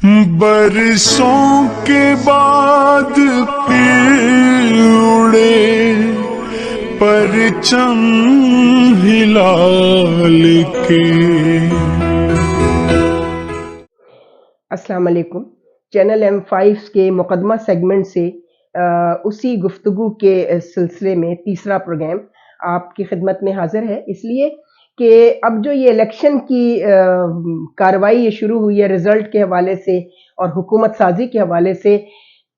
برسوں کے بعد پھر اڑے پرچم ہلال کے۔ السلام علیکم۔ چینل M5 کے مقدمہ سیگمنٹ سے اسی گفتگو کے سلسلے میں تیسرا پروگرام آپ کی خدمت میں حاضر ہے، اس لیے کہ اب جو یہ الیکشن کی کارروائی یہ شروع ہوئی ہے رزلٹ کے حوالے سے اور حکومت سازی کے حوالے سے،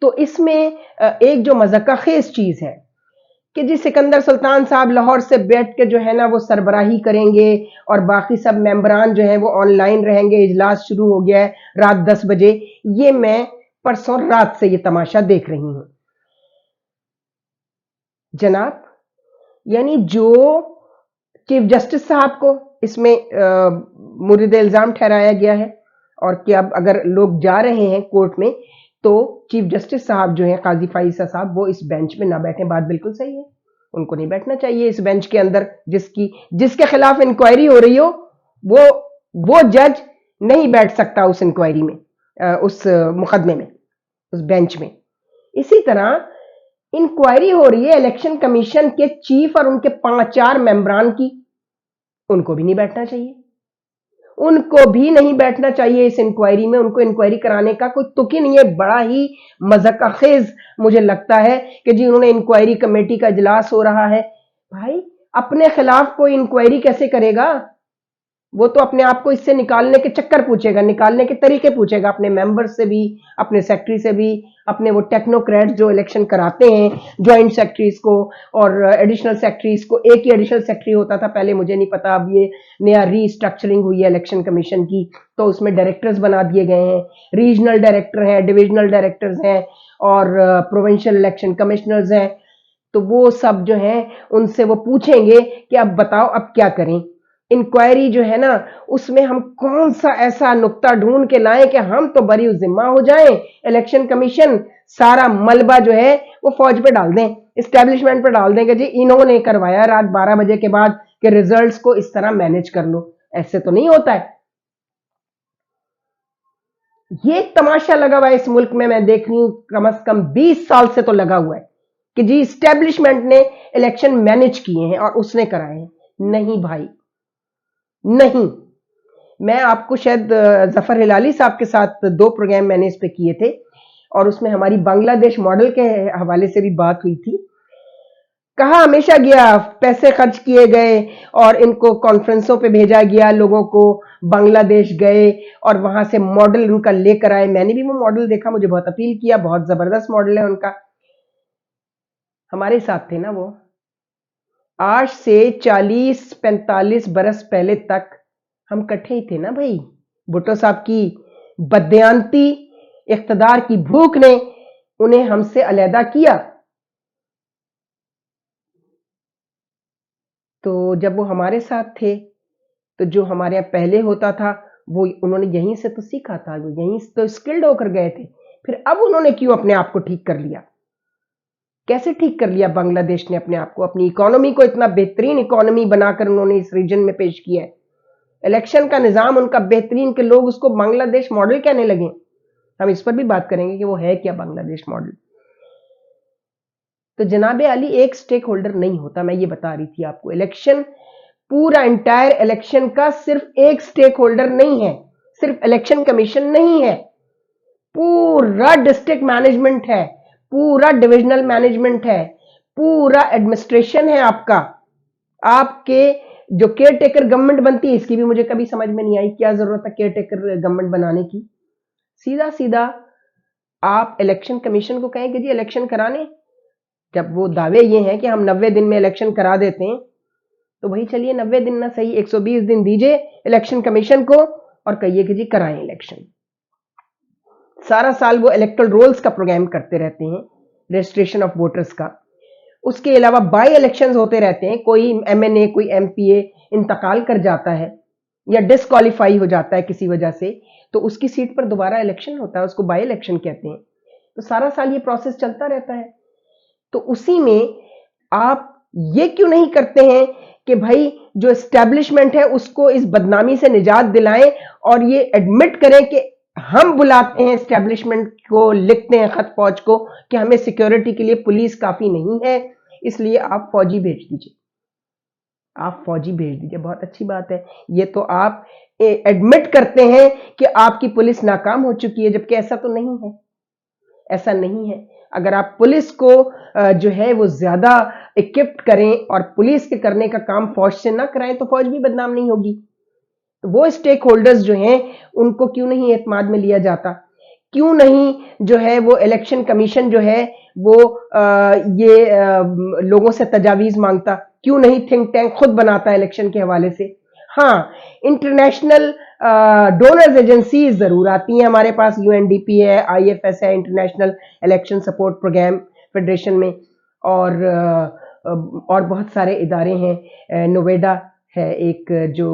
تو اس میں ایک جو مذاق خیز چیز ہے کہ جی سکندر سلطان صاحب لاہور سے بیٹھ کے جو ہے نا وہ سربراہی کریں گے اور باقی سب ممبران جو ہیں وہ آن لائن رہیں گے، اجلاس شروع ہو گیا ہے رات 10 بجے۔ یہ میں پرسوں رات سے یہ تماشا دیکھ رہی ہوں جناب، یعنی جو چیف جسٹس صاحب کو اس میں مورد الزام ٹھہرایا گیا ہے، اور کہ اب اگر لوگ جا رہے ہیں کورٹ میں تو چیف جسٹس صاحب جو ہیں قاضی فائزہ صاحب وہ اس بینچ میں نہ بیٹھیں، بات بالکل صحیح ہے، ان کو نہیں بیٹھنا چاہیے اس بینچ کے اندر۔ جس کے خلاف انکوائری ہو رہی ہو وہ جج نہیں بیٹھ سکتا اس انکوائری میں، اس مقدمے میں، اس بینچ میں۔ اسی طرح انکوائری ہو رہی ہے الیکشن کمیشن کے چیف اور ان کے 5-4 ممبران کی، ان کو بھی نہیں بیٹھنا چاہیے، ان کو بھی نہیں بیٹھنا چاہیے اس انکوائری میں۔ ان کو انکوائری کرانے کا کوئی تک ہی نہیں ہے۔ بڑا ہی مذاق خیز مجھے لگتا ہے کہ جی انہوں نے انکوائری کمیٹی کا اجلاس ہو رہا ہے۔ بھائی اپنے خلاف کوئی انکوائری کیسے کرے گا؟ وہ تو اپنے آپ کو اس سے نکالنے کے چکر پوچھے گا، نکالنے کے طریقے پوچھے گا، اپنے ممبر سے بھی، اپنے سیکٹری سے بھی، اپنے وہ ٹیکنوکریٹ جو الیکشن کراتے ہیں جوائنٹ سیکٹریز کو اور ایڈیشنل سیکٹریز کو۔ ایک ہی ایڈیشنل سیکٹری ہوتا تھا پہلے، مجھے نہیں پتا، اب یہ نیا ری اسٹرکچرنگ ہوئی ہے الیکشن کمیشن کی تو اس میں ڈائریکٹرز بنا دیے گئے ہیں، ریجنل ڈائریکٹر ہیں، ڈویژنل ڈائریکٹرز ہیں اور پروونشل الیکشن کمشنرز ہیں۔ تو وہ سب جو ہیں ان سے وہ پوچھیں گے کہ اب بتاؤ اب کیا کریں۔ انکوائری جو ہے نا اس میں ہم کون سا ایسا نقطہ ڈھونڈ کے لائیں کہ ہم تو بری ذمہ ہو جائیں، الیکشن کمیشن سارا ملبہ جو ہے وہ فوج پہ ڈال دیں، اسٹیبلشمنٹ پہ ڈال دیں کہ جی انہوں نے کروایا رات 12 بجے کے بعد کہ ریزلٹس کو اس طرح مینج کر لو۔ ایسے تو نہیں ہوتا ہے۔ یہ تماشا لگا ہوا ہے اس ملک میں دیکھ رہی ہوں کم از کم 20 سال سے تو لگا ہوا ہے کہ جی اسٹیبلشمنٹ نے الیکشن مینج کیے ہیں اور اس نے کرائے ہیں۔ نہیں بھائی نہیں، میں آپ کو شاید ظفر ہلالی صاحب کے ساتھ 2 پروگرام میں نے اس پہ کیے تھے اور اس میں ہماری بنگلہ دیش ماڈل کے حوالے سے بھی بات ہوئی تھی۔ کہا ہمیشہ گیا، پیسے خرچ کیے گئے اور ان کو کانفرنسوں پہ بھیجا گیا، لوگوں کو بنگلہ دیش گئے اور وہاں سے ماڈل ان کا لے کر آئے۔ میں نے بھی وہ ماڈل دیکھا، مجھے بہت اپیل کیا، بہت زبردست ماڈل ہے ان کا۔ ہمارے ساتھ تھے نا وہ، آج سے 40-45 برس پہلے تک ہم کٹھے ہی تھے نا بھائی۔ بھٹو صاحب کی بددیانتی اقتدار کی بھوک نے انہیں ہم سے علیحدہ کیا، تو جب وہ ہمارے ساتھ تھے تو جو ہمارے یہاں پہلے ہوتا تھا وہ انہوں نے یہیں سے تو سیکھا تھا، وہ یہیں سے تو اسکلڈ ہو کر گئے تھے۔ پھر اب انہوں نے کیوں اپنے آپ کو ٹھیک کر لیا؟ کیسے ٹھیک کر لیا بنگلہ دیش نے اپنے آپ کو؟ اپنی اکانومی کو اتنا بہترین اکانومی بنا کر انہوں نے اس ریجن میں پیش کیا ہے، الیکشن کا نظام ان کا بہترین کہ لوگ اس کو بنگلہ دیش ماڈل کہنے لگے۔ ہم اس پر بھی بات کریں گے کہ وہ ہے کیا بنگلہ دیش ماڈل۔ تو جناب علی ایک سٹیک ہولڈر نہیں ہوتا، میں یہ بتا رہی تھی آپ کو۔ الیکشن پورا انٹائر الیکشن کا صرف ایک سٹیک ہولڈر نہیں ہے، صرف الیکشن کمیشن نہیں ہے، پورا ڈسٹرکٹ مینجمنٹ ہے، پورا ڈویژنل مینجمنٹ ہے، پورا ایڈمنسٹریشن ہے آپ کا۔ آپ کے جو کیئر ٹیکر گورنمنٹ بنتی ہے، اس کی بھی مجھے کبھی سمجھ میں نہیں آئی کیا ضرورت ہے کیئر ٹیکر گورنمنٹ بنانے کی۔ سیدھا سیدھا آپ الیکشن کمیشن کو کہیں کہ جی الیکشن کرانے، جب وہ دعوے یہ ہیں کہ ہم 90 دن میں الیکشن کرا دیتے ہیں، تو وہی چلیے 90 دن نہ صحیح 120 دن دیجئے الیکشن کمیشن کو اور کہیے کہ جی کرائیں الیکشن۔ سارا سال وہ الیکٹرل رولز کا پروگرام کرتے رہتے ہیں، رجسٹریشن آف ووٹرز کا، اس کے علاوہ بائی الیکشنز ہوتے رہتے ہیں، کوئی ایم این اے کوئی ایم پی اے انتقال کر جاتا ہے یا ڈسکوالیفائی ہو جاتا ہے کسی وجہ سے، تو اس کی سیٹ پر دوبارہ الیکشن ہوتا ہے، اس کو بائی الیکشن کہتے ہیں۔ تو سارا سال یہ پروسیس چلتا رہتا ہے۔ تو اسی میں آپ یہ کیوں نہیں کرتے ہیں کہ بھائی جو اسٹیبلشمنٹ ہے اس کو اس بدنامی سے نجات دلائیں اور یہ ایڈمٹ کریں کہ ہم بلاتے ہیں اسٹیبلشمنٹ کو، لکھتے ہیں خط فوج کو کہ ہمیں سیکیورٹی کے لیے پولیس کافی نہیں ہے، اس لیے آپ فوجی بھیج دیجیے، آپ فوجی بھیج دیجیے، بہت اچھی بات ہے۔ یہ تو آپ ایڈمٹ کرتے ہیں کہ آپ کی پولیس ناکام ہو چکی ہے، جبکہ ایسا تو نہیں ہے، ایسا نہیں ہے۔ اگر آپ پولیس کو جو ہے وہ زیادہ اکوپڈ کریں اور پولیس کے کرنے کا کام فوج سے نہ کرائیں تو فوج بھی بدنام نہیں ہوگی۔ تو وہ اسٹیک ہولڈرز جو ہیں ان کو کیوں نہیں اعتماد میں لیا جاتا؟ کیوں نہیں جو ہے وہ الیکشن کمیشن جو ہے وہ یہ لوگوں سے تجاویز مانگتا؟ کیوں نہیں تھنک ٹینک خود بناتا الیکشن کے حوالے سے؟ ہاں، انٹرنیشنل ڈونرز ایجنسیز ضرور آتی ہیں ہمارے پاس، یو این ڈی پی ہے، آئی ایف ایس ہے، international election support programme federation میں، اور بہت سارے ادارے ہیں، نویڈا ہے ایک جو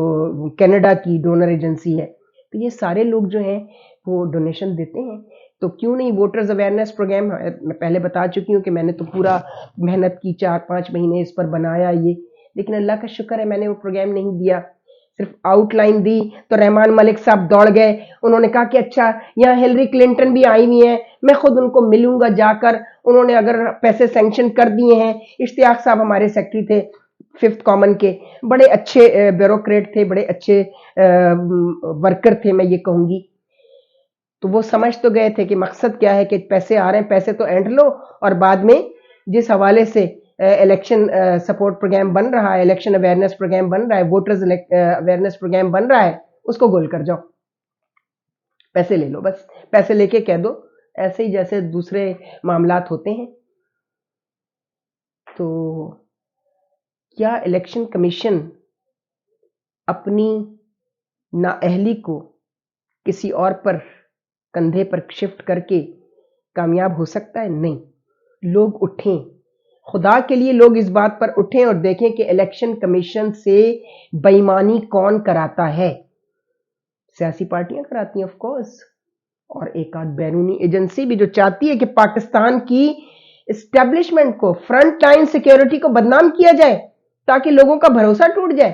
کینیڈا کی ڈونر ایجنسی ہے، تو یہ سارے لوگ جو ہیں وہ ڈونیشن دیتے ہیں۔ تو کیوں نہیں ووٹرز اویئرنیس پروگرام؟ میں پہلے بتا چکی ہوں کہ میں نے تو پورا محنت کی، 4-5 مہینے اس پر بنایا یہ، لیکن اللہ کا شکر ہے میں نے وہ پروگرام نہیں دیا، صرف آؤٹ لائن دی تو رحمان ملک صاحب دوڑ گئے، انہوں نے کہا کہ اچھا یہاں ہلری کلنٹن بھی آئی ہوئی ہیں، میں خود ان کو ملوں گا جا کر، انہوں نے اگر پیسے سینکشن کر دیے ہیں۔ اشتیاق صاحب ہمارے سیکٹری تھے 5th کامن کے، بڑے اچھے بیوروکریٹ تھے، بڑے اچھے ورکر تھے میں یہ کہوں گی، تو وہ سمجھ تو گئے تھے کہ مقصد کیا ہے، کہ پیسے آ رہے ہیں، پیسے تو اینڈ لو، اور بعد میں جس حوالے سے الیکشن سپورٹ پروگرام بن رہا ہے، الیکشن اویئرنیس پروگرام بن رہا ہے، ووٹرز اویئرنیس پروگرام بن رہا ہے، اس کو گول کر جاؤ، پیسے لے لو، بس پیسے لے کے کہہ دو، ایسے ہی جیسے دوسرے معاملات ہوتے ہیں۔ تو کیا الیکشن کمیشن اپنی نااہلی کو کسی اور پر کندھے پر شفٹ کر کے کامیاب ہو سکتا ہے؟ نہیں، لوگ اٹھیں، خدا کے لیے لوگ اس بات پر اٹھیں اور دیکھیں کہ الیکشن کمیشن سے بے ایمانی کون کراتا ہے؟ سیاسی پارٹیاں کراتی ہیں آف کورس، اور ایک آدھ بیرونی ایجنسی بھی جو چاہتی ہے کہ پاکستان کی اسٹیبلشمنٹ کو، فرنٹ لائن سیکیورٹی کو بدنام کیا جائے تاکہ لوگوں کا بھروسہ ٹوٹ جائے۔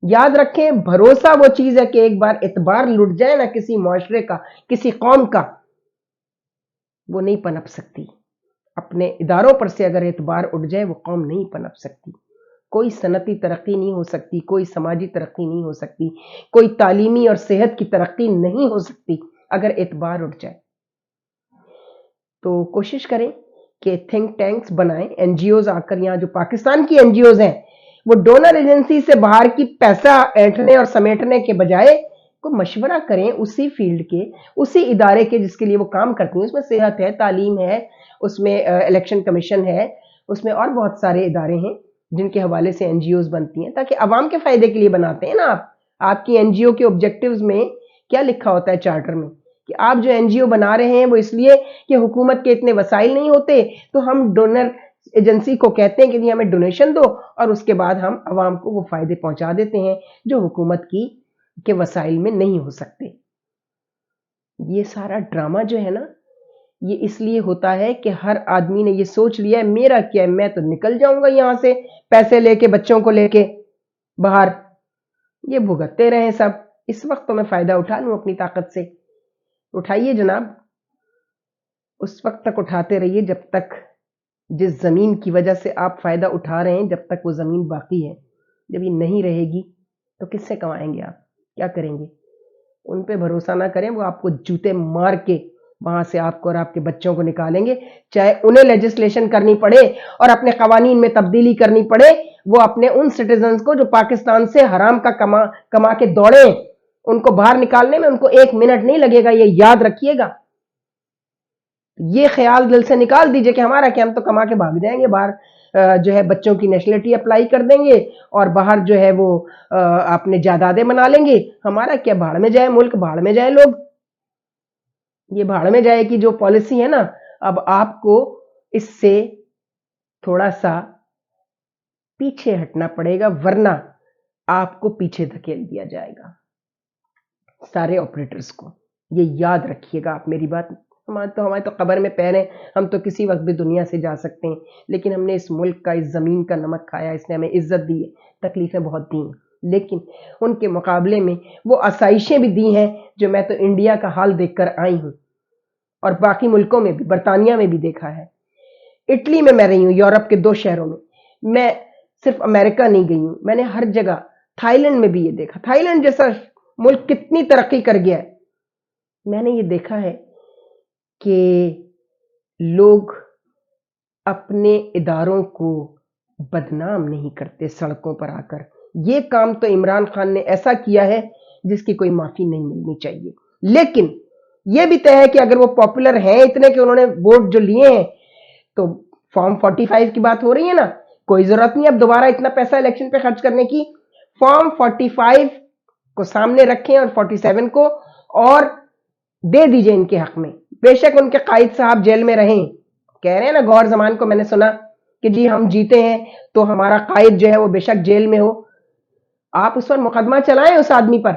یاد رکھیں، بھروسہ وہ چیز ہے کہ ایک بار اعتبار لٹ جائے نا کسی معاشرے کا، کسی قوم کا، وہ نہیں پنپ سکتی۔ اپنے اداروں پر سے اگر اعتبار اٹھ جائے وہ قوم نہیں پنپ سکتی، کوئی صنعتی ترقی نہیں ہو سکتی، کوئی سماجی ترقی نہیں ہو سکتی، کوئی تعلیمی اور صحت کی ترقی نہیں ہو سکتی اگر اعتبار اٹھ جائے۔ تو کوشش کریں کہ تھنک ٹینکس بنائیں، این جی اوز آ کر، یہاں جو پاکستان کی این جی اوز ہیں وہ ڈونر ایجنسی سے باہر کی پیسہ اینٹھنے اور سمیٹنے کے بجائے کو مشورہ کریں اسی فیلڈ کے، اسی ادارے کے جس کے لیے وہ کام کرتی ہیں، اس میں صحت ہے، تعلیم ہے، اس میں الیکشن کمیشن ہے، اس میں اور بہت سارے ادارے ہیں جن کے حوالے سے این جی اوز بنتی ہیں، تاکہ عوام کے فائدے کے لیے بناتے ہیں نا آپ کی این جی او کے آبجیکٹیوز میں کیا لکھا ہوتا ہے چارٹر میں، کہ آپ جو این جی او بنا رہے ہیں وہ اس لیے کہ حکومت کے اتنے وسائل نہیں ہوتے، تو ہم ڈونر ایجنسی کو کہتے ہیں کہ ہمیں ڈونیشن دو، اور اس کے بعد ہم عوام کو وہ فائدے پہنچا دیتے ہیں جو حکومت کے وسائل میں نہیں ہو سکتے۔ یہ سارا ڈرامہ جو ہے نا، یہ اس لیے ہوتا ہے کہ ہر آدمی نے یہ سوچ لیا ہے میرا کیا ہے، میں تو نکل جاؤں گا یہاں سے پیسے لے کے، بچوں کو لے کے باہر، یہ بھگتتے رہیں سب، اس وقت تو میں فائدہ اٹھا لوں اپنی طاقت سے۔ اٹھائیے جناب، اس وقت تک اٹھاتے رہیے جب تک جس زمین کی وجہ سے آپ فائدہ اٹھا رہے ہیں جب تک وہ زمین باقی ہے، جب یہ نہیں رہے گی تو کس سے کمائیں گے آپ، کیا کریں گے؟ ان پہ بھروسہ نہ کریں، وہ آپ کو جوتے مار کے وہاں سے آپ کو اور آپ کے بچوں کو نکالیں گے، چاہے انہیں لیجسلیشن کرنی پڑے اور اپنے قوانین میں تبدیلی کرنی پڑے، وہ اپنے ان سٹیزنز کو جو پاکستان سے حرام کا کما کے دوڑے، ان کو باہر نکالنے میں ان کو 1 منٹ نہیں لگے گا، یہ یاد رکھیے گا۔ یہ خیال دل سے نکال دیجئے کہ ہمارا کیا، ہم تو کما کے بھاگ جائیں گے باہر، جو ہے بچوں کی نیشنلٹی اپلائی کر دیں گے اور باہر جو ہے وہ اپنے جائیدادیں بنا لیں گے، ہمارا کیا، بھاڑ میں جائے ملک، بھاڑ میں جائے لوگ، یہ بھاڑ میں جائے کی جو پالیسی ہے نا، اب آپ کو اس سے تھوڑا سا پیچھے ہٹنا پڑے گا، ورنہ آپ کو پیچھے دھکیل دیا جائے گا سارے آپریٹرز کو، یہ یاد رکھیے گا آپ میری بات۔ ہمارے تو قبر میں پیر ہیں، ہم تو کسی وقت بھی دنیا سے جا سکتے ہیں، لیکن ہم نے اس ملک کا، اس زمین کا نمک کھایا، اس نے ہمیں عزت دی ہے، تکلیفیں بہت دی ہیں، لیکن ان کے مقابلے میں وہ آسائشیں بھی دی ہیں جو میں تو انڈیا کا حال دیکھ کر آئی ہوں اور باقی ملکوں میں بھی، برطانیہ میں بھی دیکھا ہے، اٹلی میں رہی ہوں، یورپ کے 2 شہروں میں صرف امریکہ نہیں گئی ہوں، میں نے ہر جگہ، تھائی لینڈ میں بھی یہ دیکھا، تھائی لینڈ جیسا ملک کتنی ترقی کر گیا ہے، میں نے یہ دیکھا ہے کہ لوگ اپنے اداروں کو بدنام نہیں کرتے سڑکوں پر آ کر. یہ کام تو عمران خان نے ایسا کیا ہے جس کی کوئی معافی نہیں ملنی چاہیے، لیکن یہ بھی طے ہے کہ اگر وہ پاپولر ہیں اتنے کہ انہوں نے ووٹ جو لیے ہیں تو فارم 45 کی بات ہو رہی ہے نا، کوئی ضرورت نہیں اب دوبارہ اتنا پیسہ الیکشن پہ خرچ کرنے کی. فارم 45 کو سامنے رکھیں اور 47 کو اور دے دیجئے ان کے حق میں. بے شک ان کے قائد صاحب جیل میں رہیں، کہہ رہے ہیں نا گوہر زمان کو میں نے سنا کہ جی ہم جیتے ہیں تو ہمارا قائد جو ہے وہ بے شک جیل میں ہو. آپ اس پر مقدمہ چلائیں اس آدمی پر،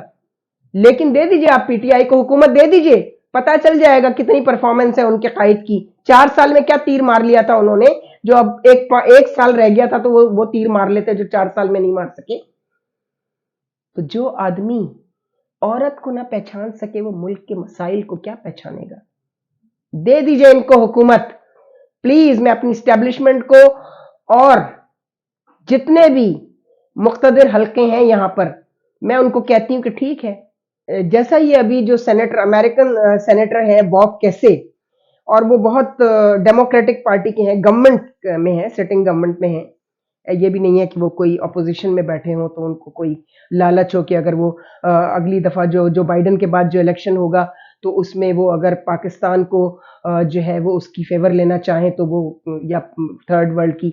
لیکن دے دیجئے، آپ پی ٹی آئی کو حکومت دے دیجئے، پتا چل جائے گا کتنی پرفارمنس ہے ان کے قائد کی. 4 سال میں کیا تیر مار لیا تھا انہوں نے، جو اب ایک سال رہ گیا تھا تو وہ تیر مار لیتے جو 4 سال میں نہیں مار سکے. تو جو آدمی عورت کو نہ پہچان سکے وہ ملک کے مسائل کو کیا پہچانے گا. دے دیجئے ان کو حکومت پلیز. میں اپنی اسٹیبلشمنٹ کو اور جتنے بھی مقتدر حلقے ہیں یہاں پر میں ان کو کہتی ہوں کہ ٹھیک ہے، جیسا یہ ابھی جو سینیٹر امریکن سینیٹر ہے باب کیسے، اور وہ بہت ڈیموکریٹک پارٹی کے ہیں، گورنمنٹ میں ہیں، سٹنگ گورنمنٹ میں ہیں، یہ بھی نہیں ہے کہ وہ کوئی اپوزیشن میں بیٹھے ہوں تو ان کو کوئی لالچ ہو کہ اگر وہ اگلی دفعہ جو بائیڈن کے بعد جو الیکشن ہوگا تو اس میں وہ اگر پاکستان کو جو ہے وہ اس کی فیور لینا چاہیں تو وہ، یا تھرڈ ورلڈ کی،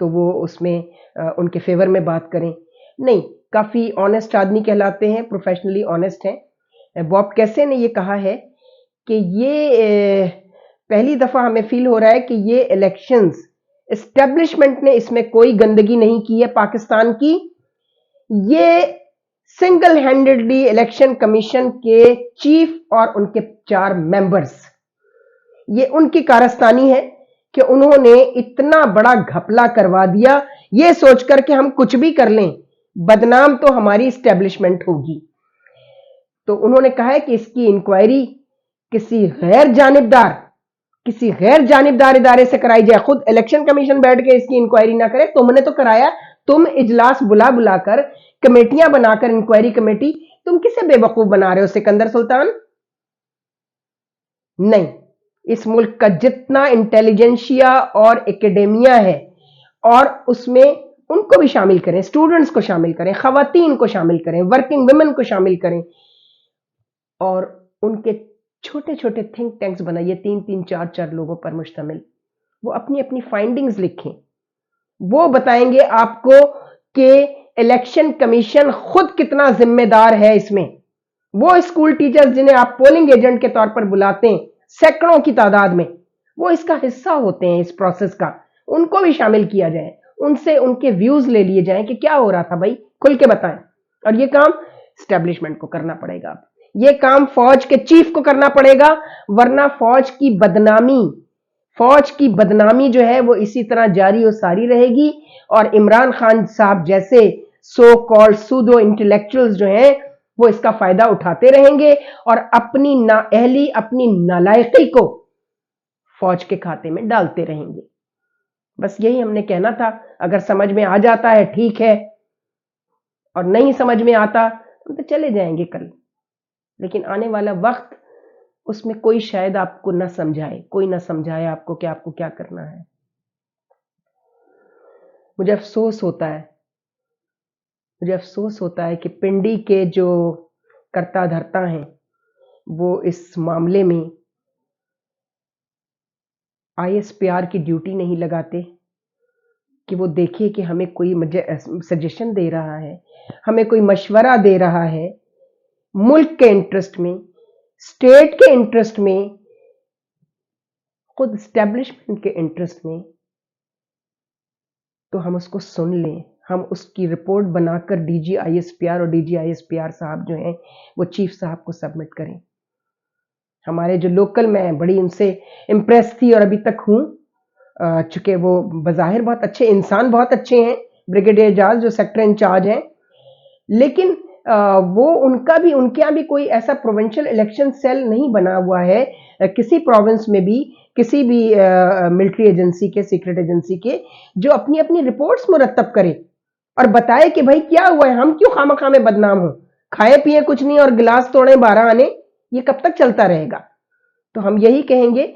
تو وہ اس میں ان کے فیور میں بات کریں. نہیں، کافی آنیسٹ آدمی کہلاتے ہیں، پروفیشنلی آنیسٹ ہیں. باب کیسے نے یہ کہا ہے کہ یہ پہلی دفعہ ہمیں فیل ہو رہا ہے کہ یہ الیکشنز اسٹیبلشمنٹ نے اس میں کوئی گندگی نہیں کی ہے پاکستان کی. یہ سنگل ہینڈڈلی الیکشن کمیشن کے چیف اور ان کے 4 ممبرز، یہ ان کی کارستانی ہے کہ انہوں نے اتنا بڑا گھپلا کروا دیا یہ سوچ کر کہ ہم کچھ بھی کر لیں بدنام تو ہماری اسٹیبلشمنٹ ہوگی. تو انہوں نے کہا ہے کہ اس کی انکوائری کسی غیر جانبدار ادارے سے کرائی جائے. خود الیکشن کمیشن بیٹھ کے اس کی انکوائری نہ کرے. تم نے تو کرایا، تم اجلاس بلا کر کمیٹیاں بنا کر انکوائری کمیٹی، تم کسے بے وقوف بنا رہے ہو سکندر سلطان؟ نہیں، اس ملک کا جتنا انٹیلیجنشیا اور اکیڈیمیا ہے اور اس میں ان کو بھی شامل کریں، اسٹوڈنٹس کو شامل کریں، خواتین کو شامل کریں، ورکنگ ویمن کو شامل کریں، اور ان کے چھوٹے چھوٹے تھنک ٹینکس بنائیے 3 4 لوگوں پر مشتمل. وہ اپنی اپنی فائنڈنگز لکھیں، وہ بتائیں گے آپ کو کہ الیکشن کمیشن خود کتنا ذمہ دار ہے اس میں. وہ اسکول ٹیچرز جنہیں آپ پولنگ ایجنٹ کے طور پر بلاتے ہیں سینکڑوں کی تعداد میں، وہ اس کا حصہ ہوتے ہیں اس پروسیس کا. ان کو بھی شامل کیا جائے، ان سے ان کے ویوز لے لیے جائیں کہ کیا ہو رہا تھا بھائی، کھل کے بتائیں. اور یہ کام اسٹیبلشمنٹ کو کرنا پڑے گا، یہ کام فوج کے چیف کو کرنا پڑے گا، ورنہ فوج کی بدنامی جو ہے وہ اسی طرح جاری و ساری رہے گی. اور عمران خان صاحب جیسے سو کالڈ سوڈو انٹلیکچوئلز جو ہیں وہ اس کا فائدہ اٹھاتے رہیں گے اور اپنی نااہلی، اپنی نالائقی کو فوج کے کھاتے میں ڈالتے رہیں گے. بس یہی ہم نے کہنا تھا. اگر سمجھ میں آ جاتا ہے ٹھیک ہے، اور نہیں سمجھ میں آتا تو چلے جائیں گے کل. لیکن آنے والا وقت اس میں کوئی شاید آپ کو نہ سمجھائے، کوئی نہ سمجھائے آپ کو کہ آپ کو کیا کرنا ہے. مجھے افسوس ہوتا ہے کہ پنڈی کے جو کرتا دھرتا ہیں وہ اس معاملے میں آئی ایس پی آر کی ڈیوٹی نہیں لگاتے کہ وہ دیکھے کہ ہمیں کوئی سجیشن دے رہا ہے، ہمیں کوئی مشورہ دے رہا ہے ملک کے انٹرسٹ میں، اسٹیٹ کے انٹرسٹ میں، خود اسٹیبلشمنٹ کے انٹرسٹ میں، تو ہم اس کو سن لیں. ہم اس کی رپورٹ بنا کر D G I S P R اور D G I S P R صاحب جو ہیں وہ چیف صاحب کو سبمٹ کریں. ہمارے جو لوکل، میں بڑی ان سے امپریس تھی اور ابھی تک ہوں، چونکہ وہ بظاہر بہت اچھے انسان، بہت اچھے ہیں. بریگیڈیئر جارج جو سیکٹر انچارج ہیں لیکن وہ ان کے یہاں بھی کوئی ایسا پروونشل الیکشن سیل نہیں بنا ہوا ہے کسی پروونس میں بھی، کسی بھی ملٹری ایجنسی کے، سیکرٹ ایجنسی کے، جو اپنی اپنی رپورٹس مرتب کرے اور بتائے کہ بھائی کیا ہوا ہے، ہم کیوں خواہ میں بدنام ہوں، کھائے پیے کچھ نہیں اور گلاس توڑے 12 آنے، یہ کب تک چلتا رہے گا؟ تو ہم یہی کہیں گے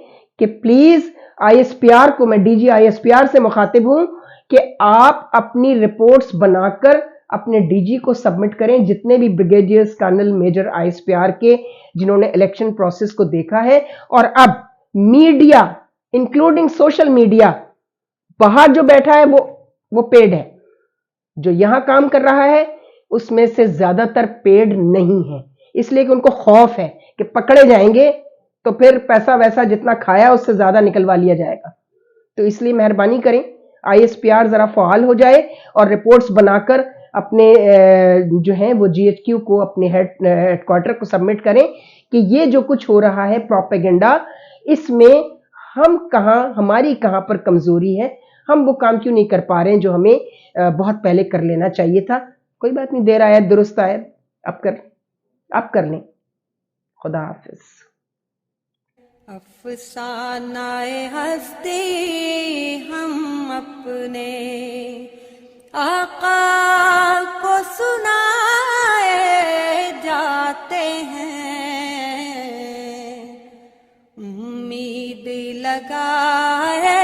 کہ please I S P R کو، میں D G I S P R سے مخاطب ہوں کہ آپ اپنی رپورٹس بنا کر اپنے ڈی جی کو سبمٹ کریں، جتنے بھی brigadiers, colonel, major I S P R کے جنہوں نے الیکشن پروسیس کو دیکھا ہے. اور اب میڈیا انکلوڈنگ سوشل میڈیا باہر جو بیٹھا ہے وہ پیڈ ہے، جو یہاں کام کر رہا ہے اس میں سے زیادہ تر پیڈ نہیں ہے، اس لیے کہ ان کو خوف ہے کہ پکڑے جائیں گے تو پھر پیسہ ویسا جتنا کھایا اس سے زیادہ نکلوا لیا جائے گا. تو اس لیے مہربانی کریں آئی ایس پی آر ذرا فعال ہو جائے اور رپورٹس بنا کر اپنے جو ہیں وہ جی ایچ کیو کو، اپنے ہیڈ کوارٹر کو سبمٹ کریں کہ یہ جو کچھ ہو رہا ہے پروپیگنڈا، اس میں ہماری کہاں پر کمزوری ہے، ہم وہ کام کیوں نہیں کر پا رہے ہیں جو ہمیں بہت پہلے کر لینا چاہیے تھا. کوئی بات نہیں، دیر آیت درست آیت، آپ کر لیں. خدا حافظ. افسانہ ہستی ہم اپنے آقا کو سنائے جاتے ہیں، امید لگائے